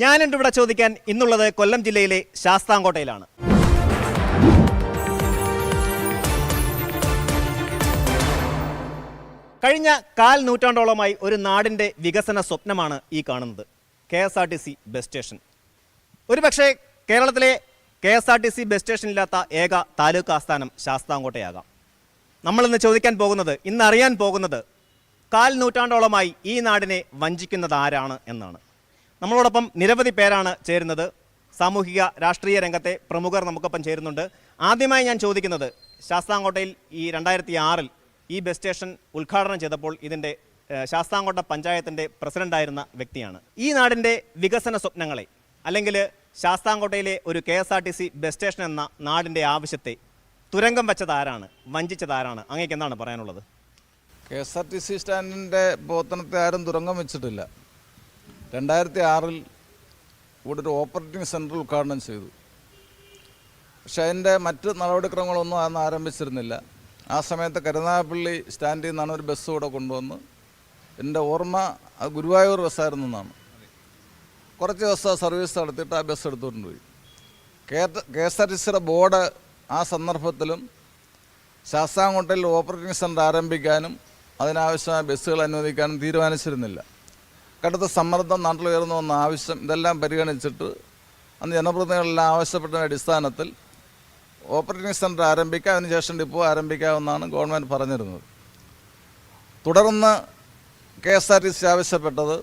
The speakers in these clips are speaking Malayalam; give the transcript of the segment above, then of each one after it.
ഞാനുണ്ട് ഇവിടെ ചോദിക്കാൻ ഇന്നുള്ളത് കൊല്ലം ജില്ലയിലെ ശാസ്താംകോട്ടയിലാണ്. കഴിഞ്ഞ 1/4 നൂറ്റാണ്ടോളമായി ഒരു നാടിൻ്റെ വികസന സ്വപ്നമാണ് ഈ കാണുന്നത് KSRTC ബസ് സ്റ്റേഷൻ. ഒരുപക്ഷെ കേരളത്തിലെ KSRTC ബസ് സ്റ്റേഷൻ ഇല്ലാത്ത ഏക താലൂക്ക് ആസ്ഥാനം ശാസ്താംകോട്ടയാകാം. നമ്മളിന്ന് ചോദിക്കാൻ പോകുന്നത്, ഇന്നറിയാൻ പോകുന്നത് 1/4 നൂറ്റാണ്ടോളമായി ഈ നാടിനെ വഞ്ചിക്കുന്നത് ആരാണ് എന്നാണ്. നമ്മളോടൊപ്പം നിരവധി പേരാണ് ചേരുന്നത്. സാമൂഹിക രാഷ്ട്രീയ രംഗത്തെ പ്രമുഖർ നമുക്കൊപ്പം ചേരുന്നുണ്ട്. ആദ്യമായി ഞാൻ ചോദിക്കുന്നത്, ശാസ്താംകോട്ടയിൽ ഈ 2006 ഈ ബസ് സ്റ്റേഷൻ ഉദ്ഘാടനം ചെയ്തപ്പോൾ ഇതിൻ്റെ ശാസ്താംകോട്ട പഞ്ചായത്തിൻ്റെ പ്രസിഡൻ്റായിരുന്ന വ്യക്തിയാണ്. ഈ നാടിൻ്റെ വികസന സ്വപ്നങ്ങളെ, അല്ലെങ്കിൽ ശാസ്താംകോട്ടയിലെ ഒരു KSRTC ബസ് സ്റ്റേഷൻ എന്ന നാടിൻ്റെ ആവശ്യത്തെ തുരങ്കം വെച്ചതാരാണ്, വഞ്ചിച്ചതാരാണ്? അങ്ങേക്ക് എന്താണ് പറയാനുള്ളത്? KSRTC സ്റ്റാൻഡിൻ്റെ പ്രവർത്തനത്തെ ആരും തുരങ്കം വെച്ചിട്ടില്ല. 2006 ഇവിടെ ഒരു ഓപ്പറേറ്റിംഗ് സെൻറ്റർ ഉദ്ഘാടനം ചെയ്തു. പക്ഷെ അതിൻ്റെ മറ്റ് നടപടിക്രമങ്ങളൊന്നും അന്ന് ആരംഭിച്ചിരുന്നില്ല. ആ സമയത്ത് കരുനാഗപ്പള്ളി സ്റ്റാൻഡിൽ നിന്നാണ് ഒരു ബസ് കൂടെ കൊണ്ടുവന്ന്, എൻ്റെ ഓർമ്മ ഗുരുവായൂർ ബസ്സായിരുന്നു എന്നാണ്. കുറച്ച് ദിവസം സർവീസ് നടത്തിയിട്ട് ആ ബസ് എടുത്തുകൊണ്ട് പോയി. KSRTCയുടെ ബോർഡ് ആ സന്ദർഭത്തിലും ശാസ്താംകോട്ടയിൽ ഓപ്പറേറ്റിംഗ് സെൻറ്റർ ആരംഭിക്കാനും അതിനാവശ്യമായ ബസ്സുകൾ അനുവദിക്കാനും തീരുമാനിച്ചിരുന്നില്ല. കടുത്ത സമ്മർദ്ദം നാട്ടിലുയർന്നു വന്ന ആവശ്യം, ഇതെല്ലാം പരിഗണിച്ചിട്ട് അന്ന് ജനപ്രതിനിധികളെല്ലാം ആവശ്യപ്പെട്ട അടിസ്ഥാനത്തിൽ ഓപ്പറേറ്റിംഗ് സെൻറ്റർ ആരംഭിക്കുക, അതിനുശേഷം ഡിപ്പോ ആരംഭിക്കാമെന്നാണ് ഗവൺമെൻറ് പറഞ്ഞിരുന്നത്. തുടർന്ന് KSRTC ആവശ്യപ്പെട്ടത്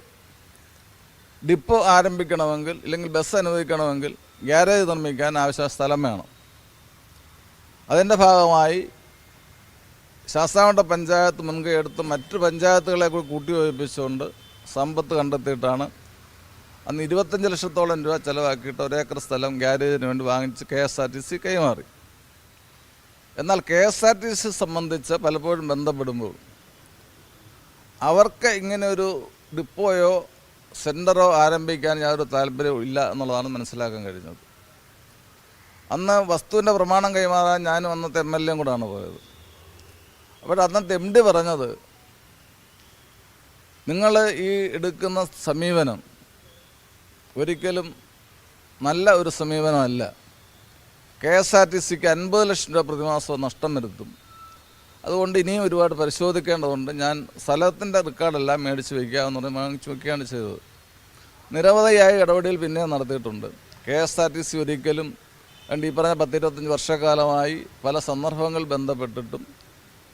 ഡിപ്പോ ആരംഭിക്കണമെങ്കിൽ, ഇല്ലെങ്കിൽ ബസ് അനുവദിക്കണമെങ്കിൽ ഗ്യാരേജ് നിർമ്മിക്കാൻ ആവശ്യ സ്ഥലം വേണം. അതിൻ്റെ ഭാഗമായി ശാസ്താംകോട്ട പഞ്ചായത്ത് മുൻകൈ എടുത്ത് മറ്റ് പഞ്ചായത്തുകളെ കൂടി കൂട്ടിയോജിപ്പിച്ചുകൊണ്ട് സമ്പത്ത് കണ്ടെത്തിയിട്ടാണ് അന്ന് 25 ലക്ഷത്തോളം രൂപ ചിലവാക്കിയിട്ട് 1 ഏക്കർ സ്ഥലം ഗ്യാരേജിന് വേണ്ടി വാങ്ങിച്ച് KSRTC കൈമാറി. എന്നാൽ KSRTC സംബന്ധിച്ച് പലപ്പോഴും ബന്ധപ്പെടുമ്പോൾ അവർക്ക് ഇങ്ങനെ ഒരു ഡിപ്പോയോ സെൻറ്ററോ ആരംഭിക്കാൻ യാതൊരു താല്പര്യവും ഇല്ല എന്നുള്ളതാണ് മനസ്സിലാക്കാൻ കഴിഞ്ഞത്. അന്ന് വസ്തുവിൻ്റെ പ്രമാണം കൈമാറാൻ ഞാനും അന്നത്തെ MLA കൂടാണ് പോയത്. അപ്പോൾ അന്നത്തെ MD പറഞ്ഞത്, നിങ്ങൾ ഈ എടുക്കുന്ന സമീപനം ഒരിക്കലും നല്ല ഒരു സമീപനമല്ല. KSRTCക്ക് 50 ലക്ഷം രൂപ പ്രതിമാസം നഷ്ടം വരുത്തും. അതുകൊണ്ട് ഇനിയും ഒരുപാട് പരിശോധിക്കേണ്ടതുണ്ട്. ഞാൻ സ്ഥലത്തിൻ്റെ റെക്കോർഡെല്ലാം മേടിച്ച് വയ്ക്കാമെന്ന് പറഞ്ഞ് വാങ്ങിച്ച് വയ്ക്കുകയാണ് ചെയ്തത്. നിരവധിയായ ഇടപെടൽ പിന്നെ നടത്തിയിട്ടുണ്ട്. KSRTC ഒരിക്കലും ഈ പറഞ്ഞ 10-25 വർഷക്കാലമായി പല സന്ദർഭങ്ങൾ ബന്ധപ്പെട്ടിട്ടും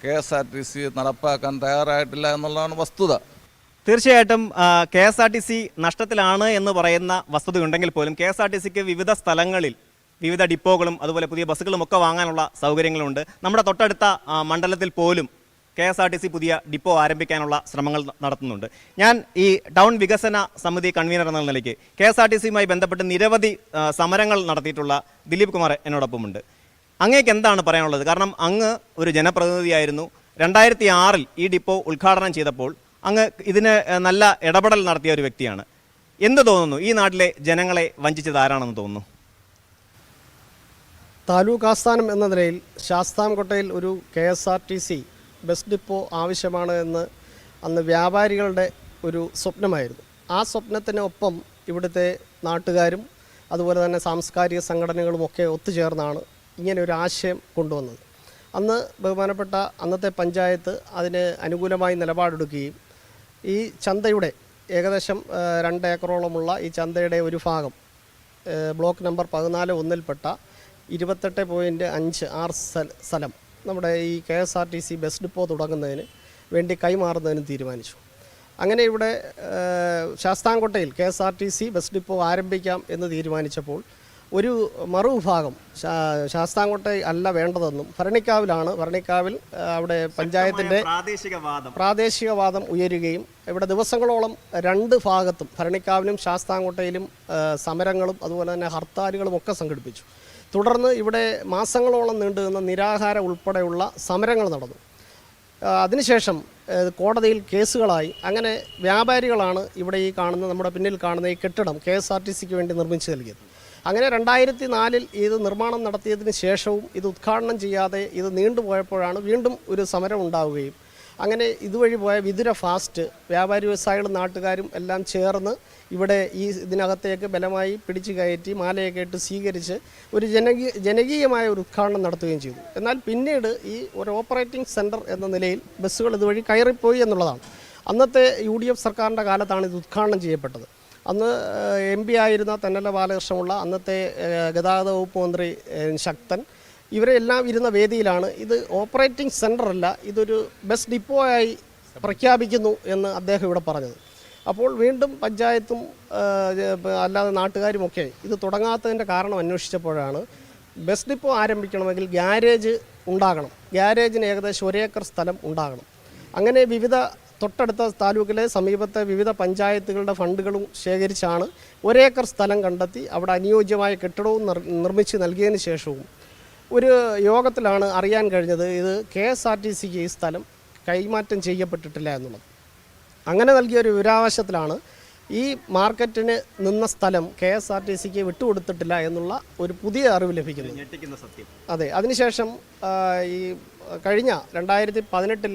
KSRTC നടപ്പാക്കാൻ തയ്യാറായിട്ടില്ല എന്നുള്ളതാണ് വസ്തുത. തീർച്ചയായിട്ടും KSRTC നഷ്ടത്തിലാണ് എന്ന് പറയുന്ന വസ്തുതയുണ്ടെങ്കിൽ പോലും KSRTCക്ക് വിവിധ സ്ഥലങ്ങളിൽ വിവിധ ഡിപ്പോകളും അതുപോലെ പുതിയ ബസ്സുകളും ഒക്കെ വാങ്ങാനുള്ള സൗകര്യങ്ങളുണ്ട്. നമ്മുടെ തൊട്ടടുത്ത മണ്ഡലത്തിൽ പോലും KSRTC പുതിയ ഡിപ്പോ ആരംഭിക്കാനുള്ള ശ്രമങ്ങൾ നടത്തുന്നുണ്ട്. ഞാൻ ഈ ടൗൺ വികസന സമിതി കൺവീനർ എന്ന നിലയ്ക്ക് KSRTCയുമായി ബന്ധപ്പെട്ട് നിരവധി സമരങ്ങൾ നടത്തിയിട്ടുള്ള ദിലീപ് കുമാർ എന്നോടൊപ്പമുണ്ട്. അങ്ങേക്ക് എന്താണ് പറയാനുള്ളത്? കാരണം അങ്ങ് ഒരു ജനപ്രതിനിധിയായിരുന്നു. 2006 ഈ ഡിപ്പോ ഉദ്ഘാടനം ചെയ്തപ്പോൾ അങ്ങ് ഇതിന് നല്ല ഇടപെടൽ നടത്തിയ ഒരു വ്യക്തിയാണ്. എന്ത് തോന്നുന്നു, ഈ നാട്ടിലെ ജനങ്ങളെ വഞ്ചിച്ചത് ആരാണെന്ന് തോന്നുന്നു? താലൂക്ക് ആസ്ഥാനം എന്ന നിലയിൽ ശാസ്താംകോട്ടയിൽ ഒരു KSRTC ബസ് ഡിപ്പോ ആവശ്യമാണ് എന്ന് അന്ന് വ്യാപാരികളുടെ ഒരു സ്വപ്നമായിരുന്നു. ആ സ്വപ്നത്തിനൊപ്പം ഇവിടുത്തെ നാട്ടുകാരും അതുപോലെ തന്നെ സാംസ്കാരിക സംഘടനകളുമൊക്കെ ഒത്തുചേർന്നാണ് ഇങ്ങനെ ഒരു ആശയം കൊണ്ടുവന്നത്. അന്ന് ബഹുമാനപ്പെട്ട അന്നത്തെ പഞ്ചായത്ത് അതിന് അനുകൂലമായി നിലപാടെടുക്കുകയും ഈ ചന്തയുടെ ഏകദേശം 2 ഏക്കറോളമുള്ള ഈ ചന്തയുടെ ഒരു ഭാഗം ബ്ലോക്ക് നമ്പർ 14-1-ൽപ്പെട്ട 28.56 സ്ഥലം നമ്മുടെ ഈ KSRTC ബസ് ഡിപ്പോ തുടങ്ങുന്നതിന് വേണ്ടി കൈമാറുന്നതിന് തീരുമാനിച്ചു. അങ്ങനെ ഇവിടെ ശാസ്താംകോട്ടയിൽ KSRTC ബസ് ഡിപ്പോ ആരംഭിക്കാം എന്ന് തീരുമാനിച്ചപ്പോൾ ഒരു മറുവിഭാഗം ശാസ്താംകോട്ട അല്ല വേണ്ടതെന്നും ഭരണിക്കാവിൽ അവിടെ പഞ്ചായത്തിൻ്റെ പ്രാദേശികവാദം ഉയരുകയും ഇവിടെ ദിവസങ്ങളോളം 2 ഭാഗത്തും ഭരണിക്കാവിലും ശാസ്താംകോട്ടയിലും സമരങ്ങളും അതുപോലെ തന്നെ ഹർത്താലുകളും ഒക്കെ സംഘടിപ്പിച്ചു. തുടർന്ന് ഇവിടെ മാസങ്ങളോളം നീണ്ടുനിന്ന നിരാഹാരം ഉൾപ്പെടെയുള്ള സമരങ്ങൾ നടന്നു. അതിനുശേഷം കോടതിയിൽ കേസുകളായി. അങ്ങനെ വ്യാപാരികളാണ് ഇവിടെ ഈ കാണുന്ന, നമ്മുടെ പിന്നിൽ കാണുന്ന ഈ കെട്ടിടം KSRTCക്ക് വേണ്ടി നിർമ്മിച്ചു നൽകിയത്. അങ്ങനെ 2004 ഇത് നിർമ്മാണം നടത്തിയതിന് ശേഷവും ഇത് ഉദ്ഘാടനം ചെയ്യാതെ ഇത് നീണ്ടുപോയപ്പോഴാണ് വീണ്ടും ഒരു സമരം ഉണ്ടാവുകയും അങ്ങനെ ഇതുവഴി പോയ വിതുര ഫാസ്റ്റ് വ്യാപാരി വ്യവസായികളും നാട്ടുകാരും എല്ലാം ചേർന്ന് ഇവിടെ ഈ ഇതിനകത്തേക്ക് ബലമായി പിടിച്ചു കയറ്റി മാലയൊക്കെ ഇട്ട് സ്വീകരിച്ച് ഒരു ജനകീയമായ ഒരു ഉദ്ഘാടനം നടത്തുകയും ചെയ്തു. എന്നാൽ പിന്നീട് ഈ ഒരു ഓപ്പറേറ്റിംഗ് സെൻറ്റർ എന്ന നിലയിൽ ബസ്സുകൾ ഇതുവഴി കയറിപ്പോയി എന്നുള്ളതാണ്. അന്നത്തെ UDF സർക്കാരിൻ്റെ കാലത്താണ് ഇത് ഉദ്ഘാടനം ചെയ്യപ്പെട്ടത്. അന്ന് MP ആയിരുന്ന തെന്നല ബാലകൃഷ്ണമുള്ള അന്നത്തെ ഗതാഗത വകുപ്പ് മന്ത്രി ശക്തൻ ഇവരെല്ലാം ഇരുന്ന വേദിയിലാണ് ഇത് ഓപ്പറേറ്റിംഗ് സെൻറ്റർ അല്ല, ഇതൊരു ബസ് ഡിപ്പോ ആയി പ്രഖ്യാപിക്കുന്നു എന്ന് അദ്ദേഹം ഇവിടെ പറഞ്ഞത്. അപ്പോൾ വീണ്ടും പഞ്ചായത്തും അല്ലാതെ നാട്ടുകാരുമൊക്കെ ഇത് തുടങ്ങാത്തതിൻ്റെ കാരണം അന്വേഷിച്ചപ്പോഴാണ് ബസ് ഡിപ്പോ ആരംഭിക്കണമെങ്കിൽ ഗ്യാരേജ് ഉണ്ടാകണം, ഗ്യാരേജിന് ഏകദേശം 1 ഏക്കർ സ്ഥലം ഉണ്ടാകണം. അങ്ങനെ വിവിധ തൊട്ടടുത്ത താലൂക്കിലെ സമീപത്തെ വിവിധ പഞ്ചായത്തുകളുടെ ഫണ്ടുകളും ശേഖരിച്ചാണ് 1 ഏക്കർ സ്ഥലം കണ്ടെത്തി അവിടെ അനുയോജ്യമായ കെട്ടിടവും നിർമ്മിച്ച് നൽകിയതിന് ശേഷവും ഒരു യോഗത്തിലാണ് അറിയാൻ കഴിഞ്ഞത് ഇത് KSRTCക്ക് ഈ സ്ഥലം കൈമാറ്റം ചെയ്യപ്പെട്ടിട്ടില്ല എന്നുള്ളത്. അങ്ങനെ നൽകിയ ഒരു വിവരാവകാശത്തിലാണ് ഈ മാർക്കറ്റിന് നിന്ന സ്ഥലം KSRTCക്ക് വിട്ടുകൊടുത്തിട്ടില്ല എന്നുള്ള ഒരു പുതിയ അറിവ് ലഭിക്കുന്നു. അതെ, അതിനുശേഷം ഈ കഴിഞ്ഞ 2018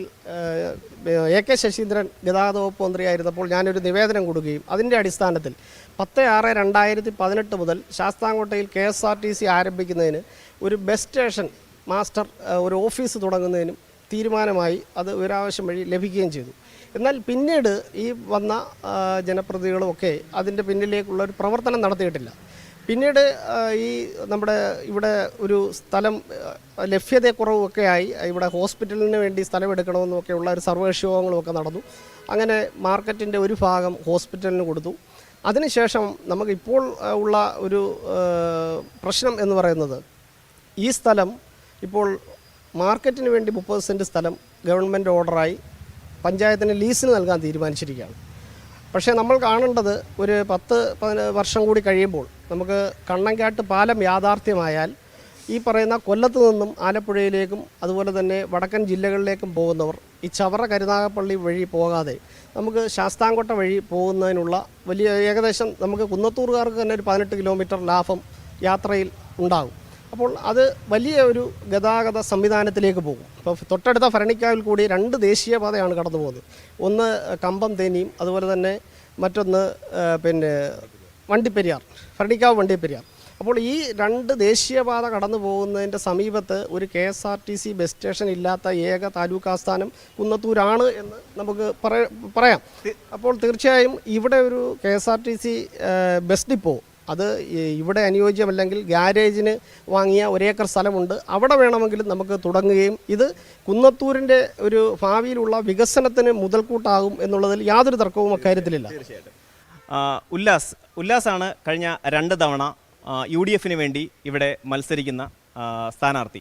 AK ശശീന്ദ്രൻ ഗതാഗത വകുപ്പ് മന്ത്രിയായിരുന്നപ്പോൾ ഞാനൊരു നിവേദനം കൊടുക്കുകയും അതിൻ്റെ അടിസ്ഥാനത്തിൽ 10/6/2018 മുതൽ ശാസ്താംകോട്ടയിൽ KSRTC ആരംഭിക്കുന്നതിന് ഒരു ബസ് സ്റ്റേഷൻ മാസ്റ്റർ ഒരു ഓഫീസ് തുടങ്ങുന്നതിനും തീരുമാനമായി അത് വിവരാവകാശം വഴി ലഭിക്കുകയും ചെയ്തു. എന്നാൽ പിന്നീട് ഈ വന്ന ജനപ്രതിനിധികളുമൊക്കെ അതിൻ്റെ പിന്നിലേക്കുള്ള ഒരു പ്രവർത്തനം നടത്തിയിട്ടില്ല. പിന്നീട് ഈ നമ്മുടെ ഇവിടെ ഒരു സ്ഥലം ലഭ്യതക്കുറവൊക്കെ ആയി ഇവിടെ ഹോസ്പിറ്റലിന് വേണ്ടി സ്ഥലം എടുക്കണമെന്നൊക്കെയുള്ള ഒരു സർവകക്ഷി യോഗങ്ങളുമൊക്കെ നടന്നു. അങ്ങനെ മാർക്കറ്റിൻ്റെ ഒരു ഭാഗം ഹോസ്പിറ്റലിന് കൊടുത്തു. അതിനുശേഷം നമുക്കിപ്പോൾ ഉള്ള ഒരു പ്രശ്നം എന്ന് പറയുന്നത് ഈ സ്ഥലം ഇപ്പോൾ മാർക്കറ്റിന് വേണ്ടി 30 സെൻറ്റ് സ്ഥലം ഗവൺമെൻറ് ഓർഡറായി പഞ്ചായത്തിന് ലീസിന് നൽകാൻ തീരുമാനിച്ചിരിക്കുകയാണ്. പക്ഷേ നമ്മൾ കാണേണ്ടത് ഒരു 10 വർഷം കൂടി കഴിയുമ്പോൾ നമുക്ക് കണ്ണങ്കാട്ട് പാലം യാഥാർത്ഥ്യമായാൽ ഈ പറയുന്ന കൊല്ലത്ത് നിന്നും ആലപ്പുഴയിലേക്കും അതുപോലെ തന്നെ വടക്കൻ ജില്ലകളിലേക്കും പോകുന്നവർ ഈ ചവറ കരുനാഗപ്പള്ളി വഴി പോകാതെ നമുക്ക് ശാസ്താംകോട്ട വഴി പോകുന്നതിനുള്ള വലിയ ഏകദേശം നമുക്ക് കുന്നത്തൂറുകാർക്ക് തന്നെ ഒരു 18 കിലോമീറ്റർ ലാഭം യാത്രയിൽ ഉണ്ടാകും. അപ്പോൾ അത് വലിയ ഒരു ഗതാഗത സംവിധാനത്തിലേക്ക് പോകും. ഇപ്പോൾ തൊട്ടടുത്ത ഭരണിക്കാവിൽ കൂടി 2 ദേശീയപാതയാണ് കടന്നു പോകുന്നത്. ഒന്ന് കമ്പം തേനിയും അതുപോലെ തന്നെ മറ്റൊന്ന് വണ്ടിപ്പെരിയാർ, ഭരണിക്കാവ് വണ്ടിപ്പെരിയാർ. അപ്പോൾ ഈ 2 ദേശീയപാത കടന്നു പോകുന്നതിൻ്റെ സമീപത്ത് ഒരു KSRTC ബസ് സ്റ്റേഷൻ ഇല്ലാത്ത ഏക താലൂക്ക് ആസ്ഥാനം കുന്നത്തൂരാണ് എന്ന് നമുക്ക് പറയാം. അപ്പോൾ തീർച്ചയായും ഇവിടെ ഒരു KSRTC ബസ് ഡിപ്പോ അത് ഇവിടെ അനുയോജ്യമല്ലെങ്കിൽ ഗ്യാരേജിന് വാങ്ങിയ 1 ഏക്കർ സ്ഥലമുണ്ട്, അവിടെ വേണമെങ്കിലും നമുക്ക് തുടങ്ങുകയും ഇത് കുന്നത്തൂരിൻ്റെ ഒരു ഭാവിയിലുള്ള വികസനത്തിന് മുതൽക്കൂട്ടാകും എന്നുള്ളതിൽ യാതൊരു തർക്കവും അക്കാര്യത്തിലില്ല. ഉല്ലാസാണ് കഴിഞ്ഞ 2 തവണ UDFന് വേണ്ടി ഇവിടെ മത്സരിക്കുന്ന സ്ഥാനാർത്ഥി.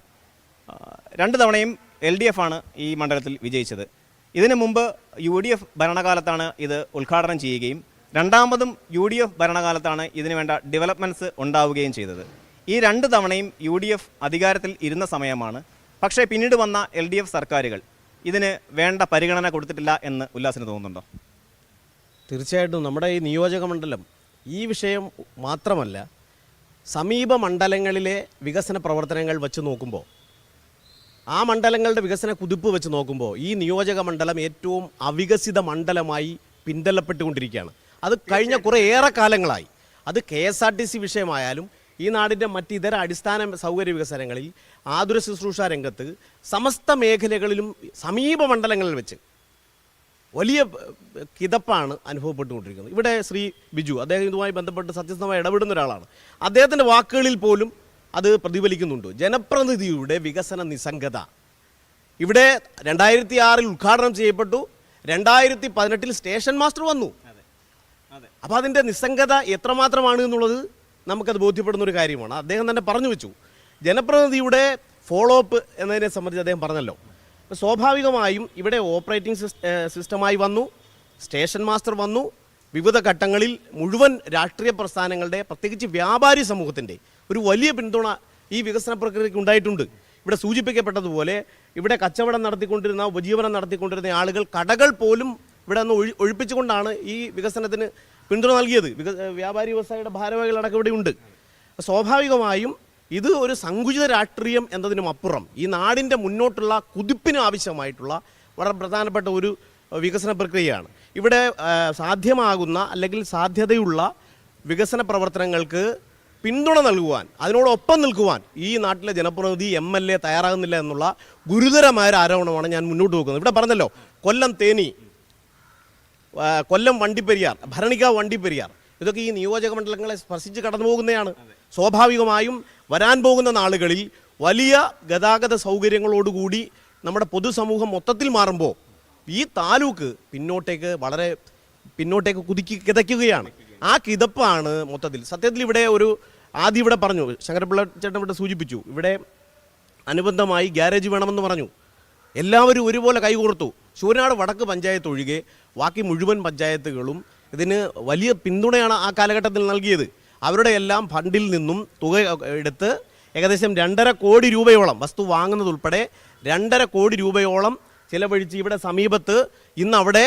2 തവണയും LDF ആണ് ഈ മണ്ഡലത്തിൽ വിജയിച്ചത്. ഇതിനു മുമ്പ് UDF ഭരണകാലത്താണ് ഇത് ഉദ്ഘാടനം ചെയ്യുകയും രണ്ടാമതും UDF ഭരണകാലത്താണ് ഇതിനു വേണ്ട ഡെവലപ്മെൻറ്റ്സ് ഉണ്ടാവുകയും ചെയ്തത്. ഈ 2 തവണയും UDF അധികാരത്തിൽ ഇരുന്ന സമയമാണ്. പക്ഷേ പിന്നീട് വന്ന LDF സർക്കാരുകൾ ഇതിന് വേണ്ട പരിഗണന കൊടുത്തിട്ടില്ല എന്ന് ഉല്ലാസിന് തോന്നുന്നുണ്ടോ? തീർച്ചയായിട്ടും നമ്മുടെ ഈ നിയോജക മണ്ഡലം ഈ വിഷയം മാത്രമല്ല, സമീപ മണ്ഡലങ്ങളിലെ വികസന പ്രവർത്തനങ്ങൾ വെച്ച് നോക്കുമ്പോൾ, ആ മണ്ഡലങ്ങളുടെ വികസന കുതിപ്പ് വെച്ച് നോക്കുമ്പോൾ ഈ നിയോജക മണ്ഡലം ഏറ്റവും അവികസിത മണ്ഡലമായി പിന്തള്ളപ്പെട്ടുകൊണ്ടിരിക്കുകയാണ്. അത് കഴിഞ്ഞ കുറേയേറെ കാലങ്ങളായി. അത് KSRTC വിഷയമായാലും ഈ നാടിൻ്റെ മറ്റിതര അടിസ്ഥാന സൗകര്യ വികസനങ്ങളിൽ, ആതുര ശുശ്രൂഷ രംഗത്ത്, സമസ്ത മേഖലകളിലും സമീപ മണ്ഡലങ്ങളിൽ വെച്ച് വലിയ കിതപ്പാണ് അനുഭവപ്പെട്ടുകൊണ്ടിരിക്കുന്നത്. ഇവിടെ ശ്രീ ബിജു അദ്ദേഹം ഇതുമായി ബന്ധപ്പെട്ട് സത്യസന്ധമായി ഇടപെടുന്ന ഒരാളാണ്. അദ്ദേഹത്തിൻ്റെ വാക്കുകളിൽ പോലും അത് പ്രതിഫലിക്കുന്നുണ്ട്. ജനപ്രതിനിധിയുടെ വികസന നിസ്സംഗത. ഇവിടെ 2006 ഉദ്ഘാടനം ചെയ്യപ്പെട്ടു, 2018 സ്റ്റേഷൻ മാസ്റ്റർ വന്നു. അപ്പോൾ അതിൻ്റെ നിസ്സംഗത എത്രമാത്രമാണ് എന്നുള്ളത് നമുക്കത് ബോധ്യപ്പെടുന്ന ഒരു കാര്യമാണ്. അദ്ദേഹം തന്നെ പറഞ്ഞു വെച്ചു, ജനപ്രതിനിധിയുടെ ഫോളോ അപ്പ് എന്നതിനെ സംബന്ധിച്ച് അദ്ദേഹം പറഞ്ഞല്ലോ. സ്വാഭാവികമായും ഇവിടെ ഓപ്പറേറ്റിംഗ് സിസ്റ്റമായി വന്നു, സ്റ്റേഷൻ മാസ്റ്റർ വന്നു. വിവിധ ഘട്ടങ്ങളിൽ മുഴുവൻ രാഷ്ട്രീയ പ്രസ്ഥാനങ്ങളുടെ, പ്രത്യേകിച്ച് വ്യാപാരി സമൂഹത്തിൻ്റെ ഒരു വലിയ പിന്തുണ ഈ വികസന പ്രക്രിയയ്ക്ക് ഉണ്ടായിട്ടുണ്ട്. ഇവിടെ സൂചിപ്പിക്കപ്പെട്ടതുപോലെ ഇവിടെ കച്ചവടം നടത്തിക്കൊണ്ടിരുന്ന, ഉപജീവനം നടത്തിക്കൊണ്ടിരുന്ന ആളുകൾ കടകൾ പോലും ഇവിടെ നിന്ന് ഒഴിപ്പിച്ചുകൊണ്ടാണ് ഈ വികസനത്തിന് പിന്തുണ നൽകിയത്. വ്യാപാരി വ്യവസായിയുടെ ഭാരവാഹികളടക്കം ഇവിടെയുണ്ട്. സ്വാഭാവികമായും ഇത് ഒരു സങ്കുചിത രാഷ്ട്രീയം എന്നതിനും അപ്പുറം ഈ നാടിൻ്റെ മുന്നോട്ടുള്ള കുതിപ്പിന് ആവശ്യമായിട്ടുള്ള വളരെ പ്രധാനപ്പെട്ട ഒരു വികസന പ്രക്രിയയാണ്. ഇവിടെ സാധ്യമാകുന്ന അല്ലെങ്കിൽ സാധ്യതയുള്ള വികസന പ്രവർത്തനങ്ങൾക്ക് പിന്തുണ നൽകുവാൻ, അതിനോടൊപ്പം നിൽക്കുവാൻ ഈ നാട്ടിലെ ജനപ്രതിനിധി MLA തയ്യാറാകുന്നില്ല എന്നുള്ള ഗുരുതരമായ ഒരു ആരോപണമാണ് ഞാൻ മുന്നോട്ട് വെക്കുന്നത്. ഇവിടെ പറഞ്ഞല്ലോ, കൊല്ലം തേനി, കൊല്ലം വണ്ടിപ്പെരിയാർ, ഭരണിക്കാവ് വണ്ടിപ്പെരിയാർ, ഇതൊക്കെ ഈ നിയോജക മണ്ഡലങ്ങളെ സ്പർശിച്ച് കടന്നു പോകുന്നതാണ്. സ്വാഭാവികമായും വരാൻ പോകുന്ന നാളുകളിൽ വലിയ ഗതാഗത സൗകര്യങ്ങളോടുകൂടി നമ്മുടെ പൊതുസമൂഹം മൊത്തത്തിൽ മാറുമ്പോൾ ഈ താലൂക്ക് വളരെ പിന്നോട്ടേക്ക് കിതയ്ക്കുകയാണ്. ആ കിതപ്പാണ് മൊത്തത്തിൽ. സത്യത്തിൽ ഇവിടെ ആദ്യം ഇവിടെ പറഞ്ഞു, ശങ്കരപിള്ള ചേട്ടൻ ഇവിടെ സൂചിപ്പിച്ചു, ഇവിടെ അനുബന്ധമായി ഗ്യാരേജ് വേണമെന്ന് പറഞ്ഞു. എല്ലാവരും ഒരുപോലെ കൈകോർത്തു. ശൂരനാട് വടക്ക് പഞ്ചായത്ത് ഒഴികെ ബാക്കി മുഴുവൻ പഞ്ചായത്തുകളും ഇതിന് വലിയ പിന്തുണയാണ് ആ കാലഘട്ടത്തിൽ നൽകിയത്. അവരുടെ എല്ലാം ഫണ്ടിൽ നിന്നും തുക എടുത്ത് ഏകദേശം 2.5 കോടി രൂപയോളം, വസ്തു വാങ്ങുന്നതുൾപ്പെടെ 2.5 കോടി രൂപയോളം ചിലവഴിച്ച് ഇവിടെ സമീപത്ത് ഇന്ന് അവിടെ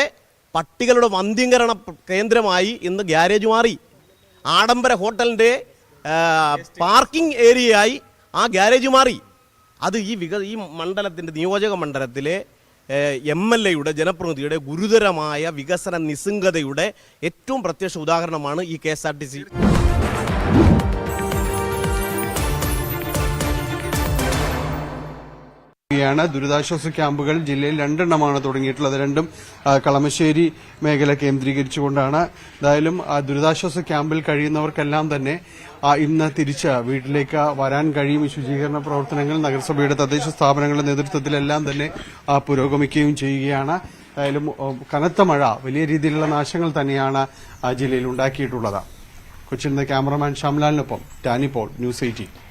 പട്ടികളുടെ വന്ധ്യംകരണ കേന്ദ്രമായി ഇന്ന് ഗ്യാരേജ് മാറി. ആഡംബര ഹോട്ടലിൻ്റെ പാർക്കിംഗ് ഏരിയയായി ആ ഗ്യാരേജ് മാറി. അത് ഈ മണ്ഡലത്തിൻ്റെ, നിയോജക മണ്ഡലത്തിലെ MLAയുടെ, ജനപ്രതിനിധിയുടെ ഗുരുതരമായ വികസന നിസ്സംഗതയുടെ ഏറ്റവും പ്രത്യക്ഷ ഉദാഹരണമാണ് ഈ KSRTC. ദുരിതാശ്വാസ ക്യാമ്പുകൾ ജില്ലയിൽ 2 എണ്ണമാണ് തുടങ്ങിയിട്ടുള്ളത്. രണ്ടും കളമശ്ശേരി മേഖല കേന്ദ്രീകരിച്ചുകൊണ്ടാണ്. എന്തായാലും ദുരിതാശ്വാസ ക്യാമ്പിൽ കഴിയുന്നവർക്കെല്ലാം തന്നെ ഇന്ന് തിരിച്ച് വീട്ടിലേക്ക് വരാൻ കഴിയും. ശുചീകരണ പ്രവർത്തനങ്ങൾ നഗരസഭയുടെ തദ്ദേശ സ്ഥാപനങ്ങളുടെ നേതൃത്വത്തിലെല്ലാം തന്നെ പുരോഗമിക്കുകയും ചെയ്യുകയാണ്. എന്തായാലും കനത്ത മഴ വലിയ രീതിയിലുള്ള നാശങ്ങൾ തന്നെയാണ് ജില്ലയിൽ ഉണ്ടാക്കിയിട്ടുള്ളത്. കൊച്ചിയിൽ നിന്ന് ക്യാമറമാൻ ഷംലാലിനൊപ്പം ടാനി പോൾ, ന്യൂസ് 18.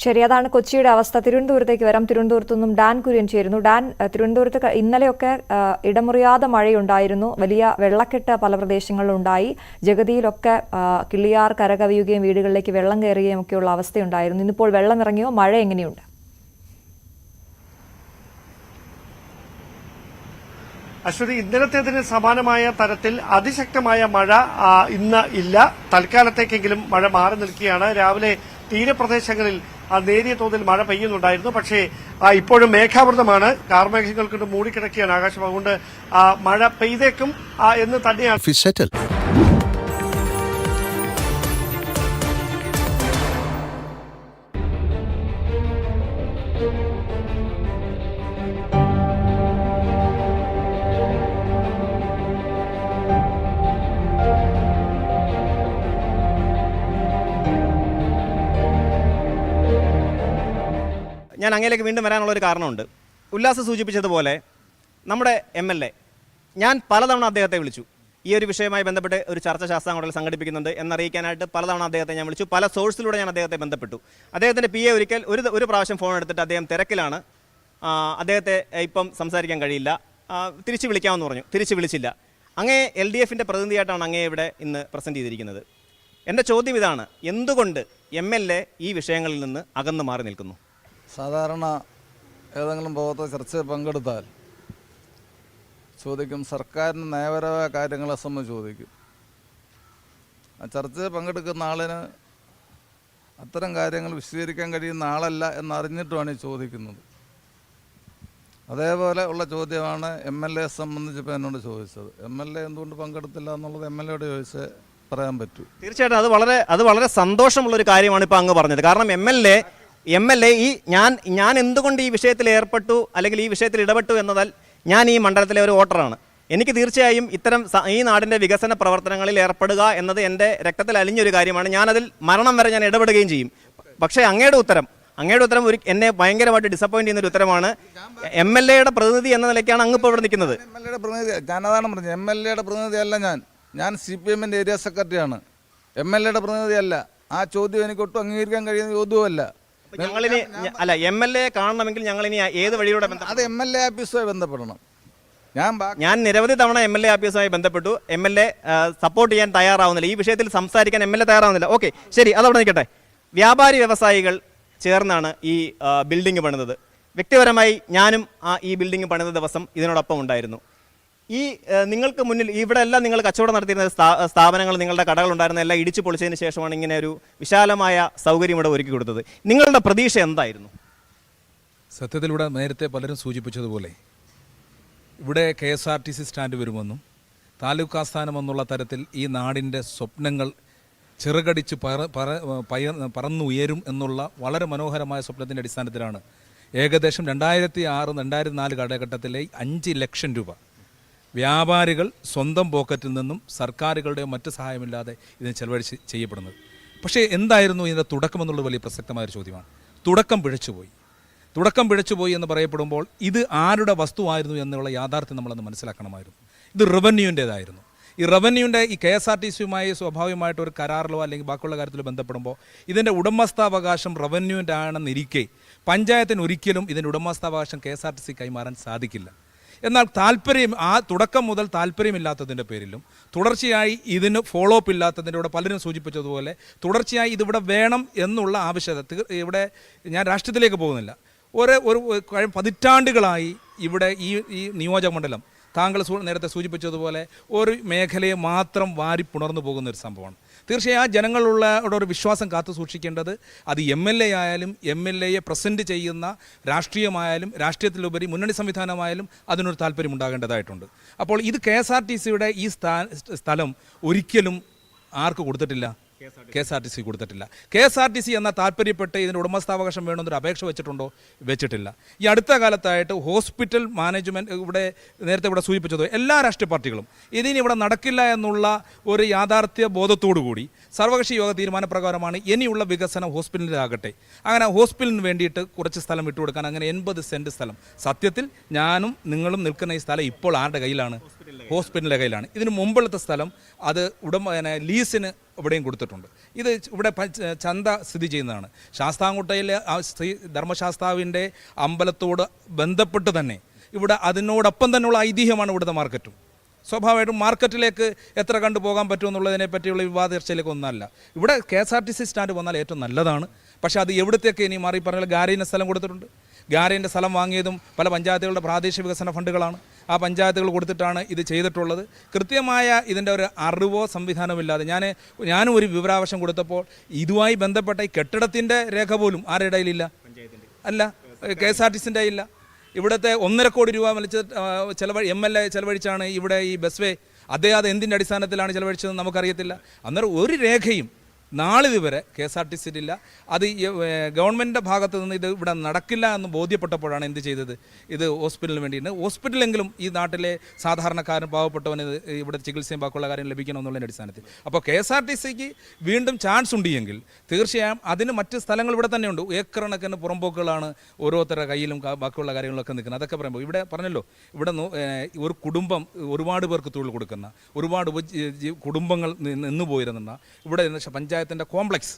ശരി, അതാണ് കൊച്ചിയുടെ അവസ്ഥ. തിരുവനന്തപുരത്തേക്ക് വരാം. തിരുവനന്തപുരത്തു നിന്നും ഡാൻ കുര്യൻ ചേരുന്നു. ഡാൻ, തിരുവനന്തപുരത്ത് ഇന്നലെയൊക്കെ ഇടമുറിയാതെ മഴയുണ്ടായിരുന്നു. വലിയ വെള്ളക്കെട്ട് പല പ്രദേശങ്ങളിലുണ്ടായി. ജഗതിയിലൊക്കെ കിള്ളിയാർ കരകവിയുകയും വീടുകളിലേക്ക് വെള്ളം കയറുകയും ഒക്കെയുള്ള അവസ്ഥയുണ്ടായിരുന്നു. ഇന്നിപ്പോൾ വെള്ളം ഇറങ്ങിയോ? മഴ എങ്ങനെയുണ്ട്? അശ്വതി, ഇന്നലത്തേതിന് സമാനമായ തരത്തിൽ അതിശക്തമായ മഴ ഇന്ന് ഇല്ല. തൽക്കാലത്തേക്കെങ്കിലും മഴ മാറി നിൽക്കുകയാണ്. രാവിലെ തീരപ്രദേശങ്ങളിൽ നേരിയ തോതിൽ മഴ പെയ്യുന്നുണ്ടായിരുന്നു. പക്ഷേ ഇപ്പോഴും മേഘാവൃതമാണ്. കാർമേഘങ്ങൾ കൊണ്ട് മൂടിക്കിടക്കുകയാണ് ആകാശം. അതുകൊണ്ട് മഴ പെയ്തേക്കും എന്ന് തന്നെയാണ്. ഞാൻ അങ്ങയിലേക്ക് വീണ്ടും വരാനുള്ളൊരു കാരണമുണ്ട്. ഉല്ലാസ് സൂചിപ്പിച്ചതുപോലെ നമ്മുടെ MLA, ഞാൻ പലതവണ അദ്ദേഹത്തെ വിളിച്ചു. ഈ ഒരു വിഷയവുമായി ബന്ധപ്പെട്ട് ഒരു ചർച്ച ശാസ്താംകോട്ടയിൽ സംഘടിപ്പിക്കുന്നുണ്ട് എന്നറിയിക്കാനായിട്ട് പലതവണ അദ്ദേഹത്തെ ഞാൻ വിളിച്ചു. പല സോഴ്സിലൂടെ ഞാൻ അദ്ദേഹത്തെ ബന്ധപ്പെട്ടു. അദ്ദേഹത്തിൻ്റെ PA ഒരിക്കൽ ഒരു പ്രാവശ്യം ഫോൺ എടുത്തിട്ട് അദ്ദേഹം തിരക്കിലാണ്, അദ്ദേഹത്തെ ഇപ്പം സംസാരിക്കാൻ കഴിയില്ല, തിരിച്ച് വിളിക്കാമെന്ന് പറഞ്ഞു. തിരിച്ച് വിളിച്ചില്ല. അങ്ങേ LDFൻ്റെ പ്രതിനിധിയായിട്ടാണ് അങ്ങേ ഇവിടെ ഇന്ന് പ്രസൻറ്റ് ചെയ്തിരിക്കുന്നത്. എൻ്റെ ചോദ്യം ഇതാണ്, എന്തുകൊണ്ട് MLA ഈ വിഷയങ്ങളിൽ നിന്ന് അകന്നു മാറി നിൽക്കുന്നു? സാധാരണ ഏതെങ്കിലും ഭാഗത്ത് ചർച്ചയിൽ പങ്കെടുത്താൽ ചോദിക്കും, സർക്കാരിന് നയപരമായ കാര്യങ്ങളെ സംബന്ധിച്ച് ചോദിക്കും. ആ ചർച്ചയിൽ പങ്കെടുക്കുന്ന ആളിന് അത്തരം കാര്യങ്ങൾ വിശദീകരിക്കാൻ കഴിയുന്ന ആളല്ല എന്നറിഞ്ഞിട്ടുമാണ് ഈ ചോദിക്കുന്നത്. അതേപോലെ ഉള്ള ചോദ്യമാണ് MLA സംബന്ധിച്ച് ഇപ്പോൾ എന്നോട് ചോദിച്ചത്. MLA എന്തുകൊണ്ട് പങ്കെടുത്തില്ല എന്നുള്ളത് MLAയോട് ചോദിച്ച് പറയാൻ പറ്റൂ. തീർച്ചയായിട്ടും അത് വളരെ സന്തോഷമുള്ളൊരു കാര്യമാണ് ഇപ്പോൾ അങ്ങ് പറഞ്ഞത്. കാരണം MLA ഞാൻ എന്തുകൊണ്ട് ഈ വിഷയത്തിൽ ഏർപ്പെട്ടു അല്ലെങ്കിൽ ഈ വിഷയത്തിൽ ഇടപെട്ടു എന്നതാൽ ഞാൻ ഈ മണ്ഡലത്തിലെ ഒരു വോട്ടറാണ്. എനിക്ക് തീർച്ചയായും ഇത്തരം ഈ നാടിൻ്റെ വികസന പ്രവർത്തനങ്ങളിൽ ഏർപ്പെടുക എന്നത് എൻ്റെ രക്തത്തിൽ അലിഞ്ഞൊരു കാര്യമാണ്. ഞാനതിൽ മരണം വരെ ഞാൻ ഇടപെടുകയും ചെയ്യും. പക്ഷേ അങ്ങയുടെ ഉത്തരം എന്നെ ഭയങ്കരമായിട്ട് ഡിസപ്പോയിന്റ് ചെയ്യുന്ന ഒരു ഉത്തരമാണ്. MLAയുടെ പ്രതിനിധി എന്ന നിലയ്ക്കാണ് അങ്ങ് ഇപ്പോൾ ഇവിടെ നിൽക്കുന്നത്. MLAയുടെ പ്രതിനിധി ഞാനതാണ് പറഞ്ഞത്. MLAയുടെ പ്രതിനിധിയല്ല ഞാൻ CPMൻ്റെ ഏരിയ സെക്രട്ടറിയാണ്. MLAയുടെ പ്രതിനിധിയല്ല. ആ ചോദ്യം എനിക്ക് ഒട്ടും അംഗീകരിക്കാൻ കഴിയുന്ന ചോദ്യവുമല്ല. ഞങ്ങളിനി MLA കാണണമെങ്കിൽ ഞങ്ങളിനി ഏത് വഴിയിലൂടെ അത് MLA ഓഫീസുമായി ബന്ധപ്പെടണം. ഞാൻ നിരവധി തവണ MLA ഓഫീസുമായി ബന്ധപ്പെട്ടു. MLA സപ്പോർട്ട് ചെയ്യാൻ തയ്യാറാവുന്നില്ല. ഈ വിഷയത്തിൽ സംസാരിക്കാൻ MLA തയ്യാറാവുന്നില്ല. ഓക്കെ, ശരി, അതവിടെ നിൽക്കട്ടെ. വ്യാപാരി വ്യവസായികൾ ചേർന്നാണ് ഈ ബിൽഡിംഗ് പണിതത്. വ്യക്തിപരമായി ഞാനും ഈ ബിൽഡിംഗ് പണിത ദിവസം ഇതിനോടൊപ്പം ഉണ്ടായിരുന്നു. ഈ നിങ്ങൾക്ക് മുന്നിൽ ഇവിടെ എല്ലാം നിങ്ങൾ കച്ചവടം നടത്തിയിരുന്ന സ്ഥാപനങ്ങൾ, നിങ്ങളുടെ കടകൾ ഉണ്ടായിരുന്ന എല്ലാം ഇടിച്ചു പൊളിച്ചതിന് ശേഷമാണ് ഇങ്ങനെ ഒരു വിശാലമായ സൗകര്യം ഇവിടെ ഒരുക്കി കൊടുത്തത്. നിങ്ങളുടെ പ്രതീക്ഷ എന്തായിരുന്നു? സത്യത്തിലൂടെ നേരത്തെ പലരും സൂചിപ്പിച്ചതുപോലെ ഇവിടെ KSRTC സ്റ്റാൻഡ് വരുമെന്നും താലൂക്ക് ആസ്ഥാനം എന്നുള്ള തരത്തിൽ ഈ നാടിൻ്റെ സ്വപ്നങ്ങൾ ചിറകടിച്ച് പറന്നുയരും എന്നുള്ള വളരെ മനോഹരമായ സ്വപ്നത്തിൻ്റെ അടിസ്ഥാനത്തിലാണ് ഏകദേശം 2006-2004 കാലഘട്ടത്തിലെ 5 ലക്ഷം രൂപ വ്യാപാരികൾ സ്വന്തം പോക്കറ്റിൽ നിന്നും സർക്കാരുകളുടെ മറ്റ് സഹായമില്ലാതെ ഇതിന് ചെലവഴിച്ച് ചെയ്യപ്പെടുന്നത്. പക്ഷേ എന്തായിരുന്നു ഇതിൻ്റെ തുടക്കമെന്നുള്ളത് വലിയ പ്രസക്തമായൊരു ചോദ്യമാണ്. തുടക്കം പിഴച്ചുപോയി എന്ന് പറയപ്പെടുമ്പോൾ ഇത് ആരുടെ വസ്തുവായിരുന്നു എന്നുള്ള യാഥാർത്ഥ്യം നമ്മളന്ന് മനസ്സിലാക്കണമായിരുന്നു. ഇത് റവന്യൂവിൻ്റേതായിരുന്നു. ഈ റവന്യൂവിൻ്റെ ഈ KSRTCയുമായി സ്വാഭാവികമായിട്ട് ഒരു കരാറിലോ അല്ലെങ്കിൽ ബാക്കിയുള്ള കാര്യത്തിലോ ബന്ധപ്പെടുമ്പോൾ ഇതിൻ്റെ ഉടമസ്ഥാവകാശം റവന്യൂവിൻ്റെ ആണെന്നിരിക്കെ പഞ്ചായത്തിന് ഒരിക്കലും ഇതിൻ്റെ ഉടമസ്ഥാവകാശം KSRTC കൈമാറാൻ സാധിക്കില്ല. എന്നാൽ തുടക്കം മുതൽ താല്പര്യമില്ലാത്തതിൻ്റെ പേരിലും തുടർച്ചയായി ഇതിന് ഫോളോ അപ്പ് ഇല്ലാത്തതിൻ്റെ ഇവിടെ പലരും സൂചിപ്പിച്ചതുപോലെ തുടർച്ചയായി ഇതിവിടെ വേണം എന്നുള്ള ആവശ്യകത ഇവിടെ ഞാൻ രാഷ്ട്രീയത്തിലേക്ക് പോകുന്നില്ല. ഒരു പതിറ്റാണ്ടുകളായി ഇവിടെ ഈ നിയോജക മണ്ഡലം താങ്കൾ നേരത്തെ സൂചിപ്പിച്ചതുപോലെ ഒരു മേഖലയെ മാത്രം വാരി പുണർന്നു പോകുന്ന ഒരു സംഭവമാണ്. തീർച്ചയായും ആ ജനങ്ങളുള്ള ഒരു വിശ്വാസം കാത്തു സൂക്ഷിക്കേണ്ടത് അത് MLA ആയാലും MLAയെ പ്രസൻറ്റ് ചെയ്യുന്ന രാഷ്ട്രീയമായാലും രാഷ്ട്രീയത്തിലുപരി മുന്നണി സംവിധാനമായാലും അതിനൊരു താല്പര്യം ഉണ്ടാകേണ്ടതായിട്ടുണ്ട്. അപ്പോൾ ഇത് KSRTCയുടെ ഈ സ്ഥലം ഒരിക്കലും ആർക്ക് കൊടുത്തിട്ടില്ല, KSRTC കൊടുത്തിട്ടില്ല. KSRTC എന്ന താല്പര്യപ്പെട്ട് ഇതിൻ്റെ ഉടമസ്ഥാവകാശം വേണമെന്നൊരു അപേക്ഷ വെച്ചിട്ടുണ്ടോ? വെച്ചിട്ടില്ല. ഈ അടുത്ത കാലത്തായിട്ട് ഹോസ്പിറ്റൽ മാനേജ്മെൻറ്റ് നേരത്തെ ഇവിടെ സൂചിപ്പിച്ചത് എല്ലാ രാഷ്ട്രീയ പാർട്ടികളും ഇതിന് ഇവിടെ നടക്കില്ല എന്നുള്ള ഒരു യാഥാർത്ഥ്യ ബോധത്തോടുകൂടി സർവകക്ഷി യോഗ തീരുമാനപ്രകാരമാണ് ഇനിയുള്ള വികസനം ഹോസ്പിറ്റലിലാകട്ടെ. അങ്ങനെ ഹോസ്പിറ്റലിന് വേണ്ടിയിട്ട് കുറച്ച് സ്ഥലം വിട്ടുകൊടുക്കാൻ അങ്ങനെ 80 സെൻറ്റ് സ്ഥലം. സത്യത്തിൽ ഞാനും നിങ്ങളും നിൽക്കുന്ന ഈ സ്ഥലം ഇപ്പോൾ ആരുടെ കയ്യിലാണ്? ഹോസ്പിറ്റലിൻ്റെ കയ്യിലാണ്. ഇതിന് മുമ്പുള്ളത്തെ സ്ഥലം അത് ലീസിന് ഇവിടെയും കൊടുത്തിട്ടുണ്ട്. ഇത് ഇവിടെ ചന്ത സ്ഥിതി ചെയ്യുന്നതാണ്. ശാസ്താംകോട്ടയിലെ ശ്രീ ധർമ്മശാസ്താവിൻ്റെ അമ്പലത്തോട് ബന്ധപ്പെട്ട് തന്നെ ഇവിടെ അതിനോടൊപ്പം തന്നെയുള്ള ഐതിഹ്യമാണ് ഇവിടുത്തെ മാർക്കറ്റും. സ്വാഭാവികമായിട്ടും മാർക്കറ്റിലേക്ക് എത്ര കണ്ടു പോകാൻ പറ്റുമെന്നുള്ളതിനെ പറ്റിയുള്ള വിവാദ ചർച്ചയിലേക്ക് ഒന്നല്ല. ഇവിടെ KSRTC സ്റ്റാൻഡ് വന്നാൽ ഏറ്റവും നല്ലതാണ്. പക്ഷേ അത് എവിടത്തേക്ക് ഇനി മാറി പറഞ്ഞാൽ ഗാരേജിന് സ്ഥലം കൊടുത്തിട്ടുണ്ട്. ഗാരേജിൻ്റെ സ്ഥലം വാങ്ങിയതും പല പഞ്ചായത്തുകളുടെ പ്രാദേശിക വികസന ഫണ്ടുകളാണ്. ആ പഞ്ചായത്തുകൾ കൊടുത്തിട്ടാണ് ഇത് ചെയ്തിട്ടുള്ളത്. കൃത്യമായ ഇതിൻ്റെ ഒരു അറിവോ സംവിധാനമില്ലാതെ ഞാനും ഒരു വിവരാവകാശം കൊടുത്തപ്പോൾ ഇതുമായി ബന്ധപ്പെട്ട ഈ കെട്ടിടത്തിൻ്റെ രേഖ പോലും ആരുടെ ഇടയിലില്ല, അല്ല KSRTCൻ്റെ ഇല്ല. ഇവിടുത്തെ 1.5 കോടി രൂപ MLA ചെലവഴിച്ചാണ് ഇവിടെ ഈ ബസ് വേ. അദ്ദേഹം എന്തിൻ്റെ അടിസ്ഥാനത്തിലാണ് ചെലവഴിച്ചതെന്ന് നമുക്കറിയത്തില്ല. അന്നേരം ഒരു രേഖയും നാളിതുവരെ KSRTCയിലില്ല. അത് ഗവൺമെൻറ്റിൻ്റെ ഭാഗത്തു നിന്ന് ഇത് ഇവിടെ നടക്കില്ല എന്ന് ബോധ്യപ്പെട്ടപ്പോഴാണ് എന്ത് ചെയ്തത്, ഇത് ഹോസ്പിറ്റലിന് വേണ്ടിയിട്ട് ഹോസ്പിറ്റലെങ്കിലും ഈ നാട്ടിലെ സാധാരണക്കാരൻ പാവപ്പെട്ടവന് ഇവിടെ ചികിത്സയും ബാക്കിയുള്ള കാര്യം ലഭിക്കണമെന്നുള്ളതിൻ്റെ അടിസ്ഥാനത്തിൽ. അപ്പോൾ KSRTCക്ക് വീണ്ടും ചാൻസ് ഉണ്ടെങ്കിൽ തീർച്ചയായും അതിന് മറ്റ് സ്ഥലങ്ങൾ ഇവിടെ തന്നെയുണ്ട്. ഏക്കറണക്കിന് പുറമ്പോക്കുകളാണ് ഓരോരുത്തരുടെ കയ്യിലും ബാക്കിയുള്ള കാര്യങ്ങളൊക്കെ നിൽക്കുന്നത്. അതൊക്കെ പറയുമ്പോൾ ഇവിടെ പറഞ്ഞല്ലോ, ഇവിടെ ഒരു കുടുംബം ഒരുപാട് പേർക്ക് തൊഴിൽ കൊടുക്കുന്ന ഒരുപാട് കുടുംബങ്ങൾ നിന്ന് പോയിരുന്ന ഇവിടെ പഞ്ചായത്തിൻ്റെ കോംപ്ലക്സ്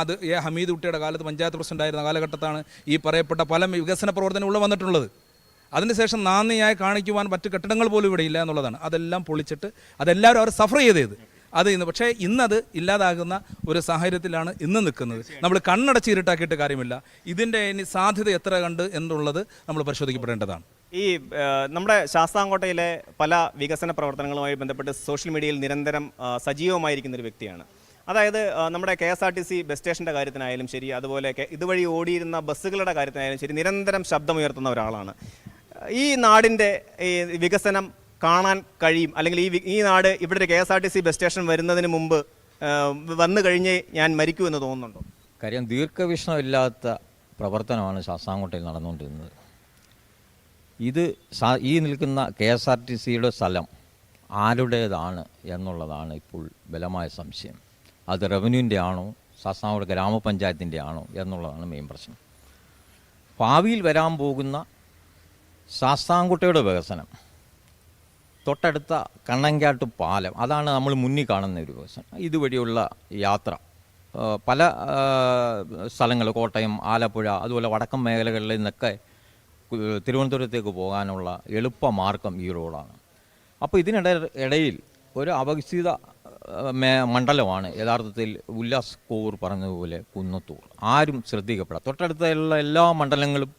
അത് ഹമീദ് കുട്ടിയുടെ കാലത്ത് പഞ്ചായത്ത് പ്രസിഡൻ്റായിരുന്ന കാലഘട്ടത്താണ് ഈ പറയപ്പെട്ട പല വികസന പ്രവർത്തനങ്ങൾ ഇവിടെ വന്നിട്ടുള്ളത്. അതിനുശേഷം നാന്ദിയായി കാണിക്കുവാൻ മറ്റ് കെട്ടിടങ്ങൾ പോലും ഇവിടെ ഇല്ല എന്നുള്ളതാണ്. അതെല്ലാം പൊളിച്ചിട്ട് അതെല്ലാവരും അവർ സഫർ ചെയ്തത് പക്ഷേ ഇന്നത് ഇല്ലാതാകുന്ന ഒരു സാഹചര്യത്തിലാണ് ഇന്ന് നിൽക്കുന്നത്. നമ്മൾ കണ്ണടച്ചിരുട്ടാക്കിയിട്ട് കാര്യമില്ല. ഇതിൻ്റെ ഇനി സാധ്യത എത്ര കണ്ട് എന്നുള്ളത് നമ്മൾ പരിശോധിക്കപ്പെടേണ്ടതാണ്. ഈ നമ്മുടെ ശാസ്താംകോട്ടയിലെ പല വികസന പ്രവർത്തനങ്ങളുമായി ബന്ധപ്പെട്ട് സോഷ്യൽ മീഡിയയിൽ നിരന്തരം സജീവമായിരിക്കുന്ന ഒരു വ്യക്തിയാണ്. അതായത് നമ്മുടെ KSRTC ബസ് സ്റ്റേഷൻ്റെ കാര്യത്തിനായാലും ശരി, അതുപോലെ ഇതുവഴി ഓടിയിരുന്ന ബസ്സുകളുടെ കാര്യത്തിനായാലും ശരി, നിരന്തരം ശബ്ദമുയർത്തുന്ന ഒരാളാണ്. ഈ നാടിൻ്റെ ഈ വികസനം കാണാൻ കഴിയും, അല്ലെങ്കിൽ ഈ നാട് ഇവിടെ ഒരു KSRTC ബസ് സ്റ്റേഷൻ വരുന്നതിന് മുമ്പ് വന്നു കഴിഞ്ഞ് ഞാൻ മരിക്കൂ എന്ന് തോന്നുന്നുണ്ടോ? കാര്യം ദീർഘവീക്ഷണമില്ലാത്ത പ്രവർത്തനമാണ് ശാസ്താംകോട്ടയിൽ നടന്നുകൊണ്ടിരുന്നത്. ഈ നിൽക്കുന്ന KSRTCയുടെ സ്ഥലം ആരുടേതാണ് എന്നുള്ളതാണ് ഇപ്പോൾ ബലമായ സംശയം. അത് റവന്യൂവിൻ്റെ ആണോ ശാസ്താംകോട്ട ഗ്രാമപഞ്ചായത്തിൻ്റെ ആണോ എന്നുള്ളതാണ് മെയിൻ പ്രശ്നം. ഭാവിയിൽ വരാൻ പോകുന്ന ശാസ്താംകോട്ടയുടെ വികസനം, തൊട്ടടുത്ത കണ്ണങ്കാട്ട് പാലം, അതാണ് നമ്മൾ മുന്നിൽ കാണുന്ന ഒരു വികസനം. ഇതുവഴിയുള്ള യാത്ര പല സ്ഥലങ്ങൾ, കോട്ടയം, ആലപ്പുഴ, അതുപോലെ വടക്കൻ മേഖലകളിൽ നിന്നൊക്കെ തിരുവനന്തപുരത്തേക്ക് പോകാനുള്ള എളുപ്പമാർഗം ഈ റോഡാണ്. അപ്പോൾ ഇതിനിടയിൽ ഒരു അവികസിത മണ്ഡലമാണ് യഥാർത്ഥത്തിൽ ഉല്ലാസ് കോവൂർ പറഞ്ഞതുപോലെ കുന്നത്തൂർ. ആരും ശ്രദ്ധിക്കപ്പെടാം. തൊട്ടടുത്തുള്ള എല്ലാ മണ്ഡലങ്ങളും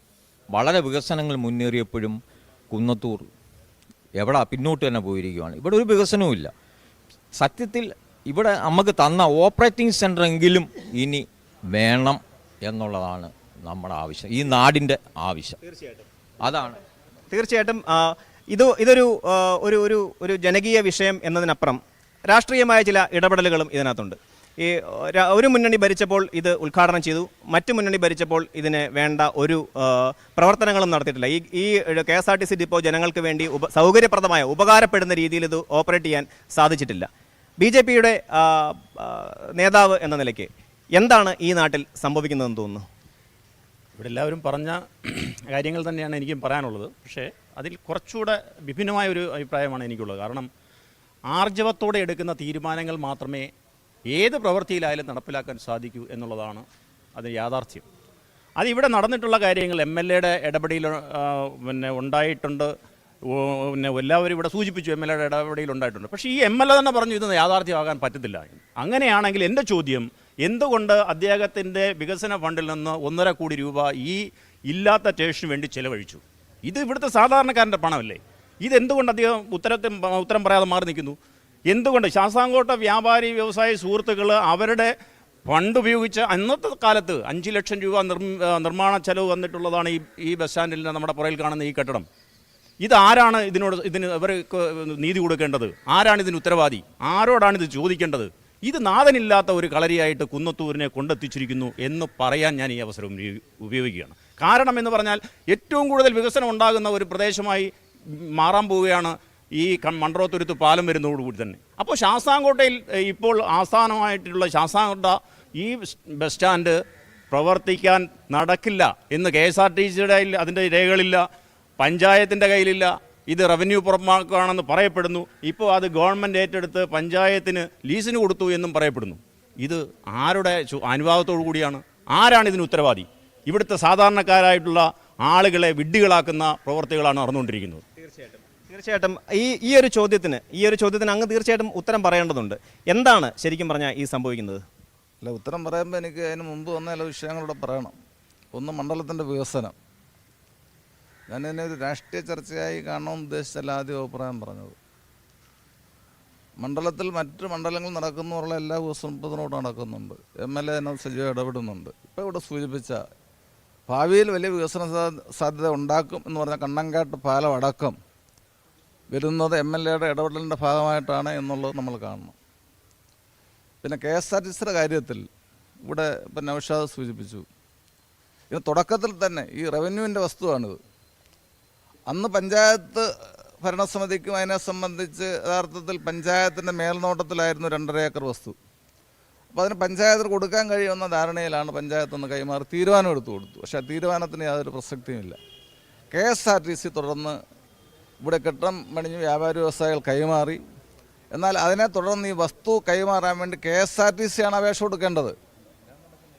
വളരെ വികസനങ്ങൾ മുന്നേറിയപ്പോഴും കുന്നത്തൂർ പിന്നോട്ട് തന്നെ പോയിരിക്കുകയാണ്. ഇവിടെ ഒരു വികസനവും ഇല്ല. സത്യത്തിൽ ഇവിടെ നമുക്ക് തന്ന ഓപ്പറേറ്റിംഗ് സെൻ്റർ എങ്കിലും ഇനി വേണം എന്നുള്ളതാണ് നമ്മുടെ ആവശ്യം, ഈ നാടിൻ്റെ ആവശ്യം. അതാണ് തീർച്ചയായിട്ടും ഇതൊരു ഒരു ജനകീയ വിഷയം എന്നതിനപ്പുറം രാഷ്ട്രീയമായ ചില ഇടപെടലുകളും ഇതിനകത്തുണ്ട്. ഒരു മുന്നണി ഭരിച്ചപ്പോൾ ഇത് ഉദ്ഘാടനം ചെയ്തു, മറ്റു മുന്നണി ഭരിച്ചപ്പോൾ ഇതിന് വേണ്ട ഒരു പ്രവർത്തനങ്ങളും നടത്തിയിട്ടില്ല. ഈ KSRTC ഡിപ്പോ ജനങ്ങൾക്ക് വേണ്ടി സൗകര്യപ്രദമായ ഉപകാരപ്പെടുന്ന രീതിയിൽ ഇത് ഓപ്പറേറ്റ് ചെയ്യാൻ സാധിച്ചിട്ടില്ല. BJPയുടെ നേതാവ് എന്ന നിലയ്ക്ക് എന്താണ് ഈ നാട്ടിൽ സംഭവിക്കുന്നതെന്ന് തോന്നുന്നു? ഇവിടെ എല്ലാവരും പറഞ്ഞ കാര്യങ്ങൾ തന്നെയാണ് എനിക്കും പറയാനുള്ളത്. പക്ഷേ അതിൽ കുറച്ചുകൂടെ വിഭിന്നമായ ഒരു അഭിപ്രായമാണ് എനിക്കുള്ളത്. കാരണം ആർജവത്തോടെ എടുക്കുന്ന തീരുമാനങ്ങൾ മാത്രമേ ഏത് പ്രവൃത്തിയിലായാലും നടപ്പിലാക്കാൻ സാധിക്കൂ എന്നുള്ളതാണ് അത് യാഥാർത്ഥ്യം. അതിവിടെ നടന്നിട്ടുള്ള കാര്യങ്ങൾ MLAയുടെ ഇടപെടൽ ഉണ്ടായിട്ടുണ്ട്. എല്ലാവരും ഇവിടെ സൂചിപ്പിച്ചു MLAയുടെ ഇടപെടൽ ഉണ്ടായിട്ടുണ്ട്. പക്ഷേ ഈ MLA തന്നെ പറഞ്ഞു ഇത് യാഥാർത്ഥ്യമാകാൻ പറ്റത്തില്ല. അങ്ങനെയാണെങ്കിൽ എൻ്റെ ചോദ്യം, എന്തുകൊണ്ട് അദ്ദേഹത്തിൻ്റെ വികസന ഫണ്ടിൽ നിന്ന് 1.5 കോടി രൂപ ഈ ഇല്ലാത്ത സ്റ്റേഷന് വേണ്ടി ചെലവഴിച്ചു? ഇത് ഇവിടുത്തെ സാധാരണക്കാരൻ്റെ പണമല്ലേ? ഇതെന്തുകൊണ്ട് അദ്ദേഹം ഉത്തരം പറയാതെ മാറി നിൽക്കുന്നു? എന്തുകൊണ്ട് ശാസ്താംകോട്ട വ്യാപാരി വ്യവസായ സുഹൃത്തുക്കൾ അവരുടെ ഫണ്ട് ഉപയോഗിച്ച് അന്നത്തെ കാലത്ത് 5 ലക്ഷം രൂപ നിർമ്മാണ ചെലവ് വന്നിട്ടുള്ളതാണ് ഈ ബസ് സ്റ്റാൻഡിൽ നമ്മുടെ പുറയിൽ കാണുന്ന ഈ കെട്ടിടം. ഇതാരാണ് ഇതിന് ഇവർക്ക് നീതി കൊടുക്കേണ്ടത്? ആരാണ് ഇതിന് ഉത്തരവാദി? ആരോടാണ് ഇത് ചോദിക്കേണ്ടത്? ഇത് നാഥനില്ലാത്ത ഒരു കളരിയായിട്ട് കുന്നത്തൂരിനെ കൊണ്ടെത്തിച്ചിരിക്കുന്നു എന്ന് പറയാൻ ഞാൻ ഈ അവസരം ഉപയോഗിക്കുകയാണ്. കാരണം എന്ന് പറഞ്ഞാൽ ഏറ്റവും കൂടുതൽ വികസനം ഉണ്ടാകുന്ന ഒരു പ്രദേശമായി മാറാൻ പോവുകയാണ് ഈ മൺട്രോത്തുരുത്ത് പാലം വരുന്നതോടുകൂടി തന്നെ. അപ്പോൾ ശാസ്താംകോട്ടയിൽ ഇപ്പോൾ ആസ്ഥാനമായിട്ടുള്ള ശാസ്താംകോട്ട ഈ ബസ് സ്റ്റാൻഡ് പ്രവർത്തിക്കാൻ നടക്കില്ല എന്ന് KSRTCയുടെ അതിൻ്റെ രേഖകളില്ല, പഞ്ചായത്തിൻ്റെ കയ്യിലില്ല. ഇത് റവന്യൂ പുറമാക്കുകയാണെന്ന് പറയപ്പെടുന്നു. ഇപ്പോൾ അത് ഗവൺമെൻറ് ഏറ്റെടുത്ത് പഞ്ചായത്തിന് ലീസിന് കൊടുത്തു എന്നും പറയപ്പെടുന്നു. ഇത് ആരുടെ അനുവാദത്തോടു കൂടിയാണ്? ആരാണ് ഇതിന് ഉത്തരവാദി? ഇവിടുത്തെ സാധാരണക്കാരായിട്ടുള്ള ആളുകളെ വിഡ്ഢികളാക്കുന്ന പ്രവർത്തികളാണ് നടന്നുകൊണ്ടിരിക്കുന്നത്. തീർച്ചയായിട്ടും ഈ ഒരു ചോദ്യത്തിന് അങ്ങ് തീർച്ചയായിട്ടും ഉത്തരം പറയേണ്ടതുണ്ട്. എന്താണ് ശരിക്കും പറഞ്ഞാൽ ഈ സംഭവിക്കുന്നത്? അല്ല, ഉത്തരം പറയുമ്പോൾ എനിക്ക് അതിന് മുമ്പ് വന്ന ചില വിഷയങ്ങളൂടെ പറയണം. ഒന്ന്, മണ്ഡലത്തിൻ്റെ വികസനം. ഞാനിതിനെ ഒരു രാഷ്ട്രീയ ചർച്ചയായി കാണണമെന്ന് ഉദ്ദേശിച്ചല്ല ആദ്യം അഭിപ്രായം പറഞ്ഞത്. മണ്ഡലത്തിൽ മറ്റ് മണ്ഡലങ്ങൾ നടക്കുന്നവരുള്ള എല്ലാ വികസനത്തിനോട് നടക്കുന്നുണ്ട്. MLA അതിനകത്ത് സജീവം ഇടപെടുന്നുണ്ട്. ഇപ്പോൾ ഇവിടെ സൂചിപ്പിച്ച ഭാവിയിൽ വലിയ വികസന സാധ്യത ഉണ്ടാക്കും എന്ന് പറഞ്ഞാൽ കണ്ണങ്കാട്ട് പാലം അടക്കം വരുന്നത് MLAയുടെ ഇടപെടലിൻ്റെ ഭാഗമായിട്ടാണ് എന്നുള്ളത് നമ്മൾ കാണണം. പിന്നെ KSRTCയുടെ കാര്യത്തിൽ ഇവിടെ ഇപ്പം നൗഷാദ് സൂചിപ്പിച്ചു. ഇത് തുടക്കത്തിൽ തന്നെ ഈ റവന്യൂവിൻ്റെ വസ്തുവാണിത്. അന്ന് പഞ്ചായത്ത് ഭരണസമിതിക്കും അതിനെ സംബന്ധിച്ച് യഥാർത്ഥത്തിൽ പഞ്ചായത്തിൻ്റെ മേൽനോട്ടത്തിലായിരുന്നു 2.5 ഏക്കർ വസ്തു. അപ്പോൾ അതിന് പഞ്ചായത്തിന് കൊടുക്കാൻ കഴിയുമെന്ന ധാരണയിലാണ് പഞ്ചായത്ത് ഒന്ന് കൈമാറി തീരുമാനം എടുത്തു കൊടുത്തു. പക്ഷേ ആ തീരുമാനത്തിന് യാതൊരു പ്രസക്തിയുമില്ല. KSRTC തുടർന്ന് ഇവിടെ കെട്ടിടം പണിഞ്ഞ് വ്യാപാരി വ്യവസായികൾ കൈമാറി. എന്നാൽ അതിനെ തുടർന്ന് ഈ വസ്തു കൈമാറാൻ വേണ്ടി KSRTC ആണ് അപേക്ഷ കൊടുക്കേണ്ടത്.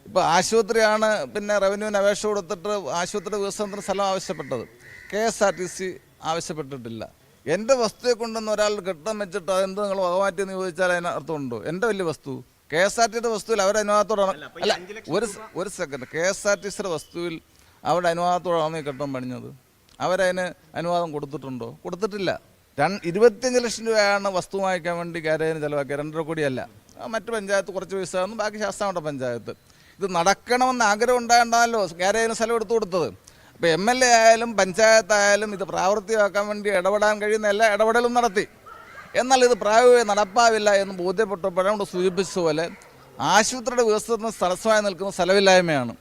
ഇപ്പോൾ ആശുപത്രിയാണ് പിന്നെ റവന്യൂവിന് അപേക്ഷ കൊടുത്തിട്ട് ആശുപത്രി വികസനത്തിന് സ്ഥലം ആവശ്യപ്പെട്ടത്. KSRTC ആവശ്യപ്പെട്ടിട്ടില്ല. എൻ്റെ വസ്തുയെ കൊണ്ടുവന്ന് ഒരാൾ കെട്ടിടം വെച്ചിട്ട് അതെന്ത് നിങ്ങൾ വകമാറ്റിയെന്ന് ചോദിച്ചാൽ അതിനർത്ഥമുണ്ടോ? എൻ്റെ വലിയ വസ്തു KSRTCയുടെ വസ്തുവിൽ അവരുടെ അനുവാദത്തോടാണ്. അല്ല, ഒരു സെക്കൻഡ്. KSRTCയുടെ വസ്തുവിൽ അവരുടെ അനുവാദത്തോടാണ് ഈ കെട്ടിടം പണിഞ്ഞത്. അവരതിന് അനുവാദം കൊടുത്തിട്ടുണ്ടോ? കൊടുത്തിട്ടില്ല. 25 ലക്ഷം രൂപയാണ് വസ്തു വാങ്ങിക്കാൻ വേണ്ടി ഗാരേജിന് ചിലവാക്കിയത്. 2.5 കോടിയല്ല. മറ്റു പഞ്ചായത്ത് കുറച്ച് പൈസ തന്നു, ബാക്കി ശാസ്താംകോട്ട പഞ്ചായത്ത്. ഇത് നടക്കണമെന്ന് ആഗ്രഹം ഉണ്ടാകണ്ടല്ലോ ഗാരേജിന് സ്ഥലം എടുത്തു കൊടുത്തത്. അപ്പോൾ MLA ആയാലും പഞ്ചായത്തായാലും ഇത് പ്രാവർത്തികമാക്കാൻ വേണ്ടി ഇടപെടാൻ കഴിയുന്ന എല്ലാ ഇടപെടലും നടത്തി. എന്നാൽ ഇത് പ്രായോഗിക നടപ്പാവില്ല എന്ന് ബോധ്യപ്പെട്ടപ്പോഴാണ് ഇവിടെ സൂചിപ്പിച്ചതുപോലെ ആശുപത്രിയുടെ വികസനത്തിന് തടസ്സമായി നിൽക്കുന്ന സ്ഥലമില്ലായ്മയാണ്.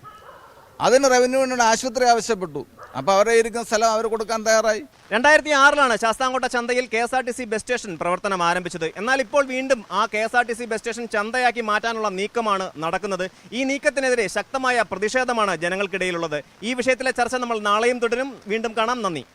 അതിന് റവന്യൂവിനോട് ആശുപത്രി ആവശ്യപ്പെട്ടു. അപ്പോൾ അവരെ ഇരിക്കുന്ന സ്ഥലം അവർ കൊടുക്കാൻ തയ്യാറായി. 2006 ശാസ്താംകോട്ട ചന്തയിൽ KSRTC ബസ് സ്റ്റേഷൻ പ്രവർത്തനം ആരംഭിച്ചത്. എന്നാൽ ഇപ്പോൾ വീണ്ടും ആ KSRTC ബസ് സ്റ്റേഷൻ ചന്തയാക്കി മാറ്റാനുള്ള നീക്കമാണ് നടക്കുന്നത്. ഈ നീക്കത്തിനെതിരെ ശക്തമായ പ്രതിഷേധമാണ് ജനങ്ങൾക്കിടയിലുള്ളത്. ഈ വിഷയത്തിലെ ചർച്ച നമ്മൾ നാളെയും തുടരും. വീണ്ടും കാണാം. നന്ദി.